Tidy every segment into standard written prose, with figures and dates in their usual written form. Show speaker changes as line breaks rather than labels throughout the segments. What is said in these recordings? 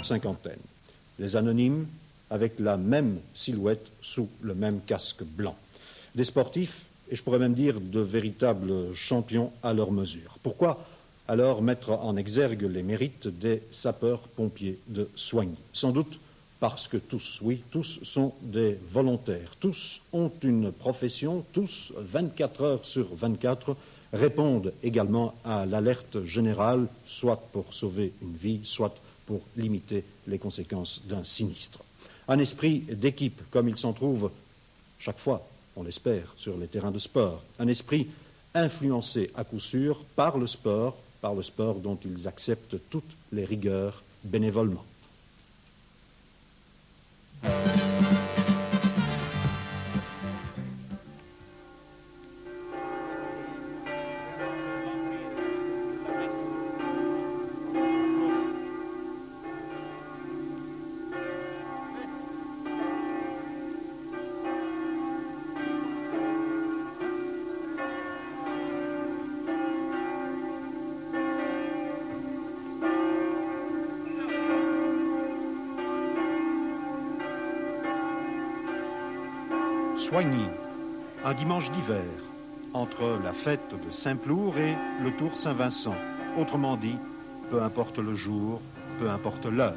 cinquantaine. Les anonymes avec la même silhouette sous le même casque blanc. Des sportifs, et je pourrais même dire de véritables champions à leur mesure. Pourquoi alors mettre en exergue les mérites des sapeurs-pompiers de Soigny? Sans doute parce que tous, oui, tous sont des volontaires, tous ont une profession, tous, 24 heures sur 24, répondent également à l'alerte générale, soit pour sauver une vie, soit pour limiter les conséquences d'un sinistre. Un esprit d'équipe, comme il s'en trouve chaque fois, on l'espère, sur les terrains de sport. Un esprit influencé à coup sûr par le sport dont ils acceptent toutes les rigueurs bénévolement. Soigny, un dimanche d'hiver, entre la fête de Saint-Plour et le Tour Saint-Vincent. Autrement dit, peu importe le jour, peu importe l'heure.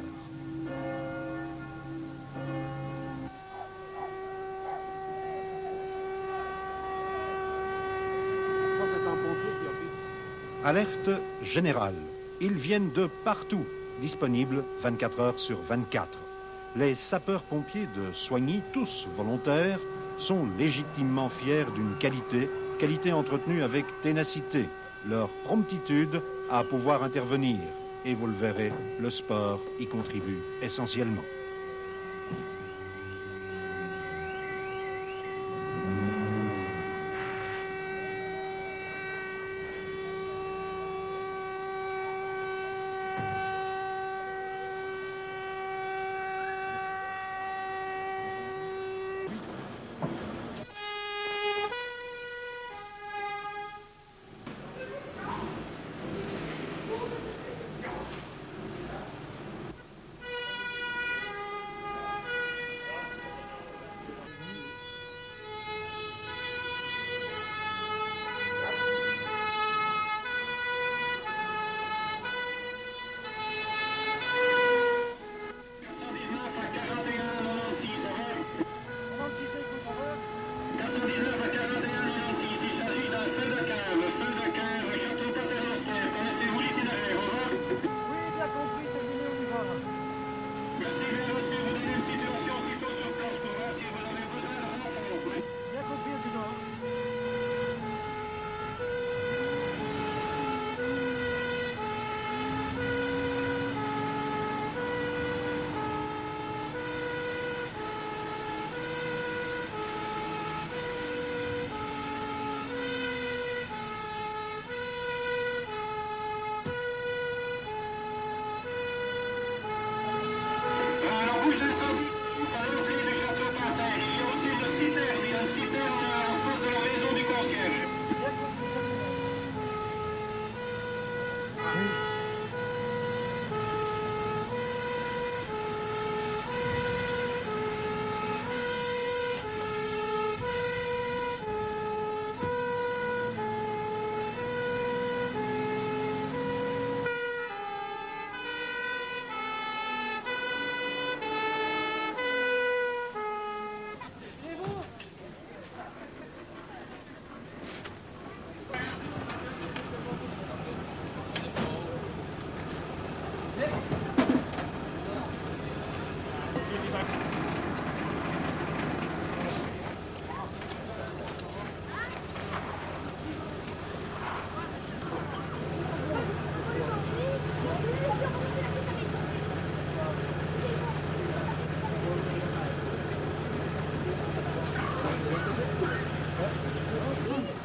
Alerte générale. Ils viennent de partout, disponibles 24 heures sur 24. Les sapeurs-pompiers de Soigny, tous volontaires, sont légitimement fiers d'une qualité entretenue avec ténacité, leur promptitude à pouvoir intervenir. Et vous le verrez, le sport y contribue essentiellement.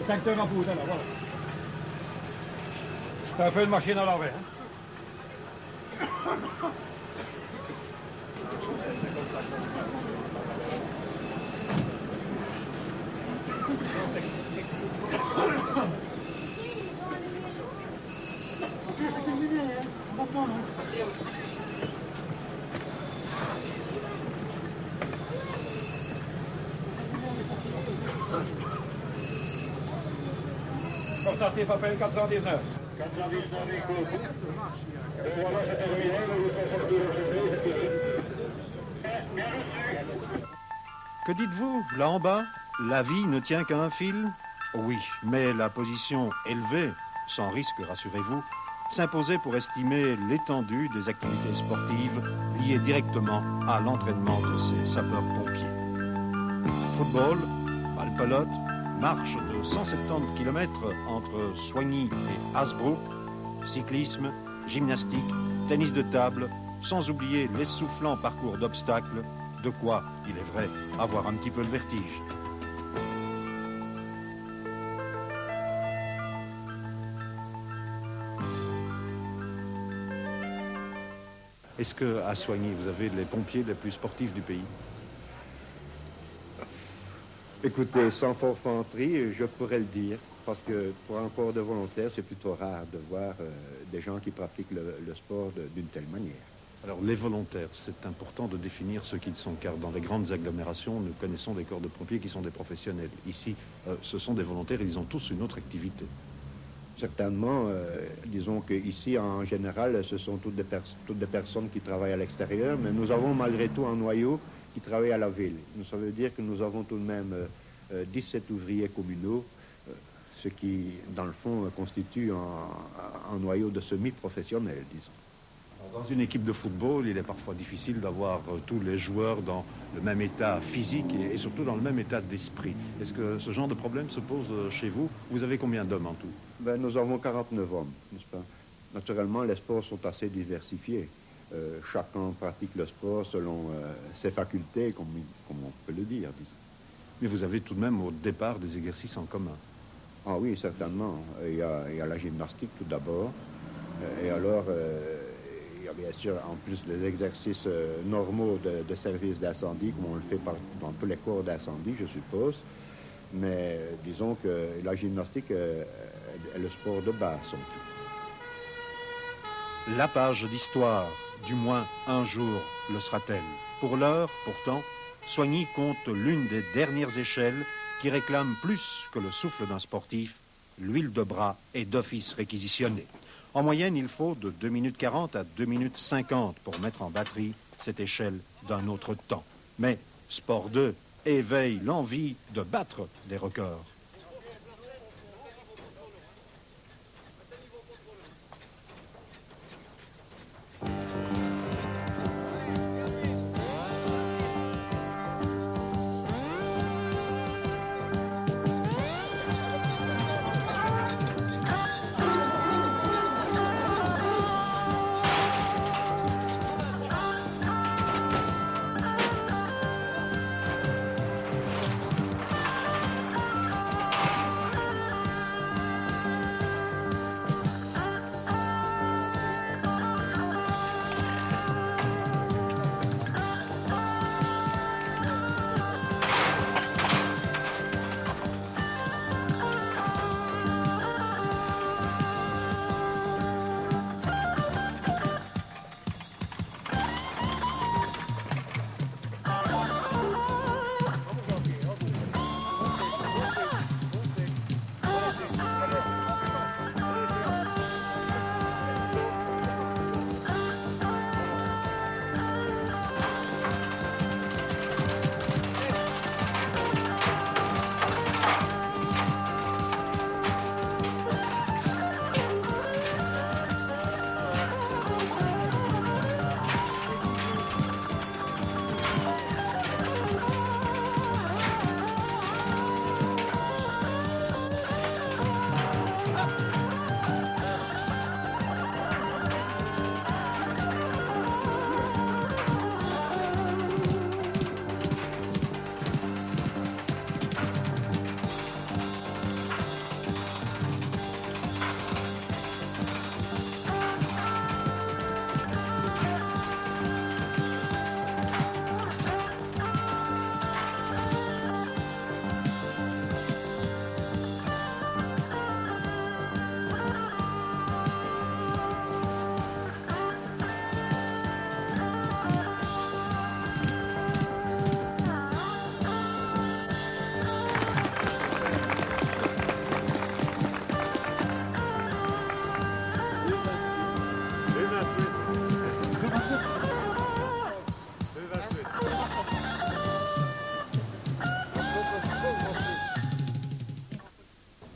Secteur en pouce, alors, voilà. C'est un feu de machine à l'envers. Constaté Papel 419.
419 écoute. Et voilà, c'est terminé, nous vous sommes sortis aujourd'hui, c'est fini. Bien reçu.
Que dites-vous, là en bas? La vie ne tient qu'à un fil? Oui, mais la position élevée, sans risque, rassurez-vous, s'imposait pour estimer l'étendue des activités sportives liées directement à l'entraînement de ces sapeurs-pompiers. Football, balle-pelote, marche de 170 km entre Soigny et Hasbrook, cyclisme, gymnastique, tennis de table, sans oublier l'essoufflant parcours d'obstacles, de quoi, il est vrai, avoir un petit peu le vertige. Est-ce qu'à Soigny, vous avez les pompiers les plus sportifs du pays?
Écoutez, sans forfanterie, je pourrais le dire, parce que pour un corps de volontaires, c'est plutôt rare de voir des gens qui pratiquent le sport d'une telle manière.
Alors, les volontaires, c'est important de définir ce qu'ils sont, car dans les grandes agglomérations, nous connaissons des corps de pompiers qui sont des professionnels. Ici, ce sont des volontaires et ils ont tous une autre activité.
Certainement, disons qu'ici, en général, ce sont toutes des personnes qui travaillent à l'extérieur, mais nous avons malgré tout un noyau qui travaille à la ville. Ça veut dire que nous avons tout de même 17 ouvriers communaux, ce qui, dans le fond, constitue un noyau de semi-professionnel, disons.
Dans une équipe de football, il est parfois difficile d'avoir tous les joueurs dans le même état physique et surtout dans le même état d'esprit. Est-ce que ce genre de problème se pose chez vous? Vous avez combien d'hommes en tout?
Nous avons 49 hommes, n'est-ce pas? Naturellement, les sports sont assez diversifiés. Chacun pratique le sport selon ses facultés, comme on peut le dire, disons.
Mais vous avez tout de même au départ des exercices en commun.
Ah oui, certainement. Il y a la gymnastique tout d'abord. Et alors, il y a bien sûr en plus des exercices normaux de service d'incendie, comme on le fait dans tous les corps d'incendie, je suppose. Mais disons que la gymnastique est le sport de base, en tout.
La page d'histoire, du moins un jour, le sera-t-elle. Pour l'heure, pourtant, Soigny compte l'une des dernières échelles qui réclame plus que le souffle d'un sportif. L'huile de bras est d'office réquisitionnée. En moyenne, il faut de 2 minutes 40 à 2 minutes 50 pour mettre en batterie cette échelle d'un autre temps. Mais Sport 2 éveille l'envie de battre des records.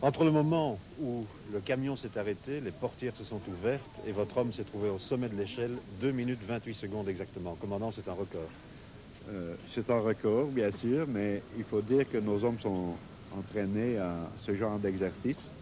Entre le moment où le camion s'est arrêté, les portières se sont ouvertes et votre homme s'est trouvé au sommet de l'échelle, 2 minutes 28 secondes exactement. Commandant, c'est un record.
C'est un record, bien sûr, mais il faut dire que nos hommes sont entraînés à ce genre d'exercice.